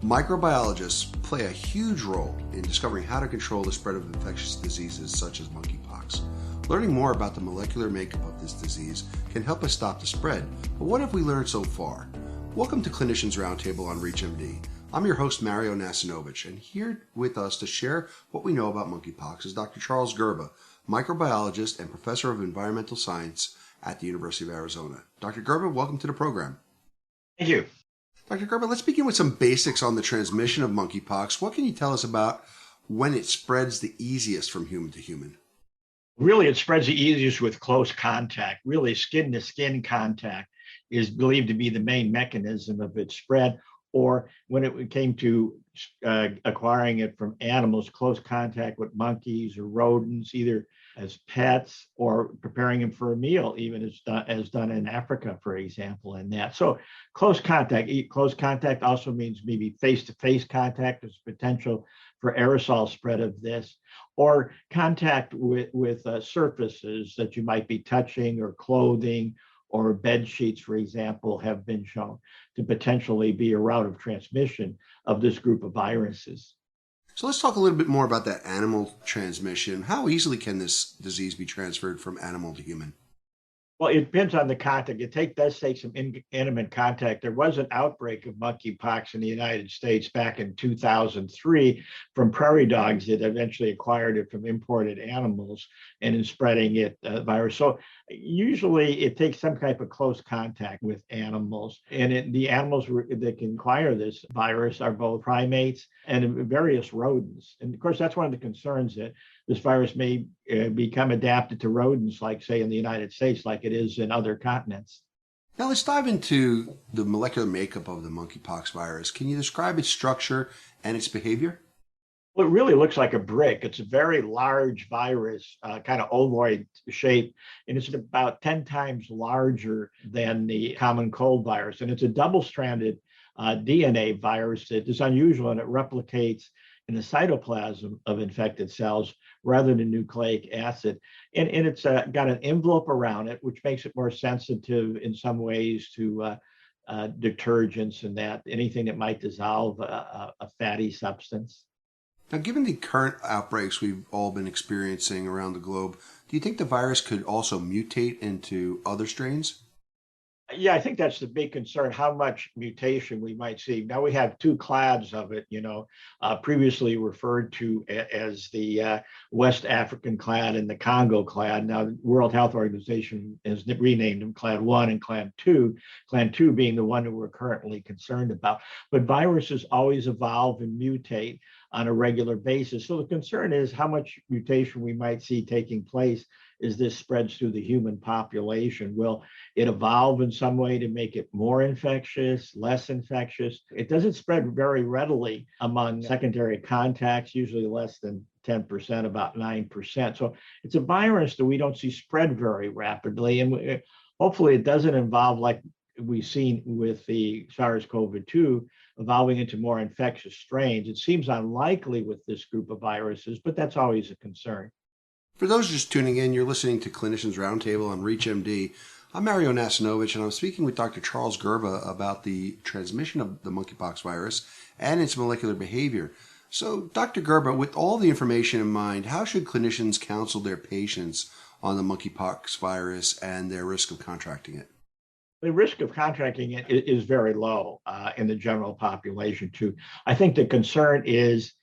Microbiologists play a huge role in discovering how to control the spread of infectious diseases such as monkeypox. Learning more about the molecular makeup of this disease can help us stop the spread, but what have we learned so far? Welcome to Clinicians Roundtable on ReachMD. I'm your host, Mario Nacinovich, and here with us to share what we know about monkeypox is Dr. Charles Gerba, microbiologist and professor of environmental science at the University of Arizona. Dr. Gerba, welcome to the program. Thank you. Dr. Gerba, let's begin with some basics on the transmission of monkeypox. What can you tell us about when it spreads the easiest from human to human? Really, it spreads the easiest with close contact. Really, skin-to-skin contact is believed to be the main mechanism of its spread. Or when it came to acquiring it from animals, close contact with monkeys or rodents, either as pets or preparing them for a meal, even as done in Africa, for example, and that. So close contact also means maybe face-to-face contact. There's potential for aerosol spread of this, or contact with surfaces that you might be touching, or clothing, or bed sheets, for example, have been shown to potentially be a route of transmission of this group of viruses. So let's talk a little bit more about that animal transmission. How easily can this disease be transferred from animal to human? Well, it depends on the contact. It does take some intimate contact. There was an outbreak of monkeypox in the United States back in 2003 from prairie dogs that eventually acquired it from imported animals and in spreading it virus. So usually it takes some type of close contact with animals. And the animals that can acquire this virus are both primates and various rodents. And of course, that's one of the concerns, that this virus may become adapted to rodents, like, say, in the United States, like it is in other continents. Now let's dive into the molecular makeup of the monkeypox virus. Can you describe its structure and its behavior? Well, it really looks like a brick. It's a very large virus, kind of ovoid shape, and it's about 10 times larger than the common cold virus. And it's a double-stranded DNA virus that is unusual, and it replicates in the cytoplasm of infected cells rather than nucleic acid. And it's got an envelope around it, which makes it more sensitive in some ways to detergents and that, anything that might dissolve a fatty substance. Now, given the current outbreaks we've all been experiencing around the globe, do you think the virus could also mutate into other strains? Yeah, I think that's the big concern, how much mutation we might see. Now we have two clades of it, previously referred to as the West African clade and the Congo clade. Now, the World Health Organization has renamed them Clade 1 and Clade 2, Clade 2 being the one that we're currently concerned about. But viruses always evolve and mutate on a regular basis. So the concern is how much mutation we might see taking place as this spreads through the human population. Will it evolve in some way to make it more infectious, less infectious? It doesn't spread very readily among secondary contacts, usually less than 10%, about 9%. So it's a virus that we don't see spread very rapidly. And hopefully it doesn't involve, like we've seen with the SARS-CoV-2, evolving into more infectious strains. It seems unlikely with this group of viruses, but that's always a concern. For those just tuning in, you're listening to Clinicians Roundtable on ReachMD. I'm Mario Nacinovich, and I'm speaking with Dr. Charles Gerba about the transmission of the monkeypox virus and its molecular behavior. So, Dr. Gerba, with all the information in mind, how should clinicians counsel their patients on the monkeypox virus and their risk of contracting it? The risk of contracting it is very low in the general population, too. I think the concern is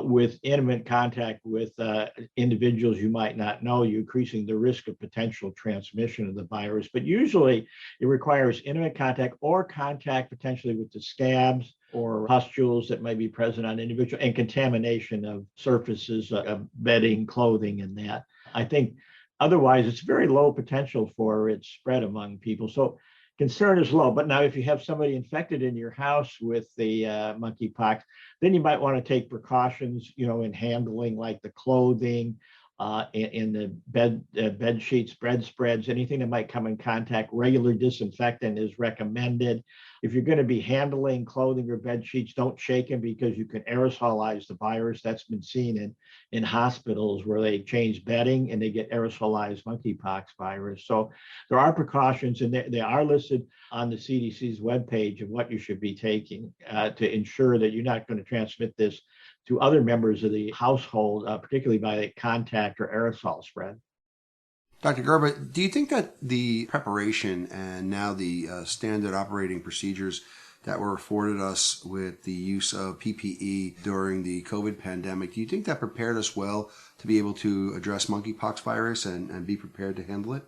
with intimate contact with individuals you might not know, you're increasing the risk of potential transmission of the virus. But usually it requires intimate contact or contact potentially with the scabs or pustules that may be present on individual, and contamination of surfaces, bedding, clothing, and that. I think otherwise it's very low potential for its spread among people. So concern is low. But now if you have somebody infected in your house with the monkeypox, then you might want to take precautions, in handling, like the clothing, in the bed sheets, bedspreads, anything that might come in contact. Regular disinfectant is recommended. if you're going to be handling clothing or bed sheets, don't shake them because you can aerosolize the virus. That's been seen in hospitals where they change bedding and they get aerosolized monkeypox virus. So there are precautions, and they are listed on the CDC's webpage of what you should be taking to ensure that you're not going to transmit this to other members of the household, particularly by contact or aerosol spread. Dr. Gerba, do you think that the preparation and now the standard operating procedures that were afforded us with the use of PPE during the COVID pandemic, do you think that prepared us well to be able to address monkeypox virus and be prepared to handle it?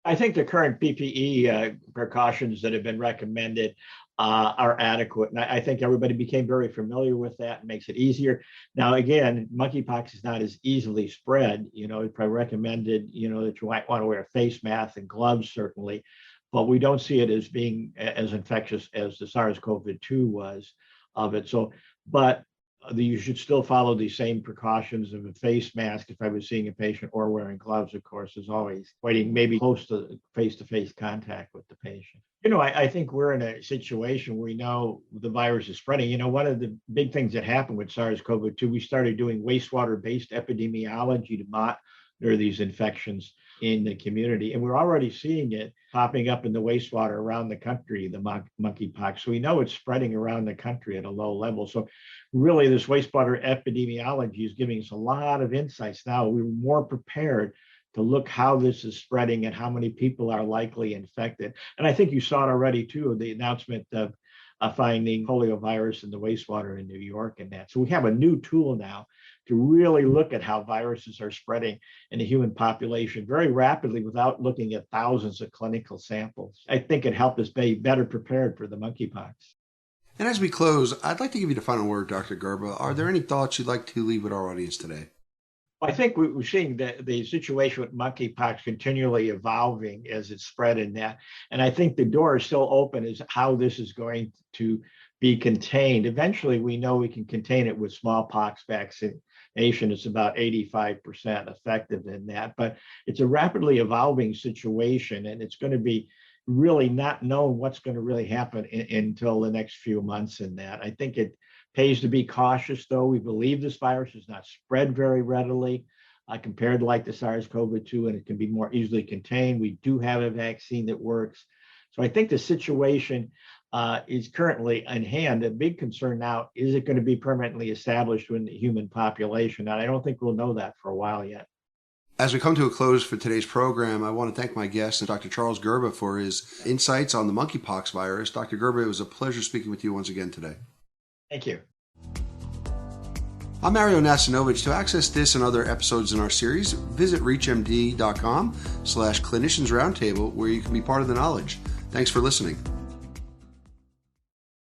I think the current PPE precautions that have been recommended are adequate. And I think everybody became very familiar with that. It makes it easier. Now, again, monkeypox is not as easily spread. It's probably recommended, that you might want to wear a face mask and gloves, certainly. But we don't see it as being as infectious as the SARS-CoV-2 was of it. So, but you should still follow the same precautions of a face mask if I was seeing a patient, or wearing gloves, of course, as always, waiting maybe close to face-to-face contact with the patient. I think we're in a situation where we know the virus is spreading. One of the big things that happened with SARS-CoV-2, we started doing wastewater-based epidemiology to monitor these infections in the community. And we're already seeing it popping up in the wastewater around the country, the monkeypox. So we know it's spreading around the country at a low level. So really, this wastewater epidemiology is giving us a lot of insights now. We're more prepared to look how this is spreading and how many people are likely infected. And I think you saw it already too, the announcement of finding poliovirus in the wastewater in New York and that. So we have a new tool now to really look at how viruses are spreading in the human population very rapidly without looking at thousands of clinical samples. I think it helped us be better prepared for the monkeypox. And as we close, I'd like to give you the final word, Dr. Gerba. Are there any thoughts you'd like to leave with our audience today? I think we're seeing the situation with monkeypox continually evolving as it's spread in that. And I think the door is still open as how this is going to be contained. Eventually, we know we can contain it with smallpox vaccination. It's about 85% effective in that. But it's a rapidly evolving situation, and it's going to be really not known what's going to really happen until the next few months in that. I think it pays to be cautious, though. We believe this virus is not spread very readily compared to like the SARS-CoV-2, and it can be more easily contained. We do have a vaccine that works. So I think the situation is currently in hand. A big concern now, is it going to be permanently established in the human population? And I don't think we'll know that for a while yet. As we come to a close for today's program, I want to thank my guest, Dr. Charles Gerba, for his insights on the monkeypox virus. Dr. Gerba, it was a pleasure speaking with you once again today. Thank you. I'm Mario Nacinovich. To access this and other episodes in our series, visit reachmd.com/clinicians roundtable, where you can be part of the knowledge. Thanks for listening.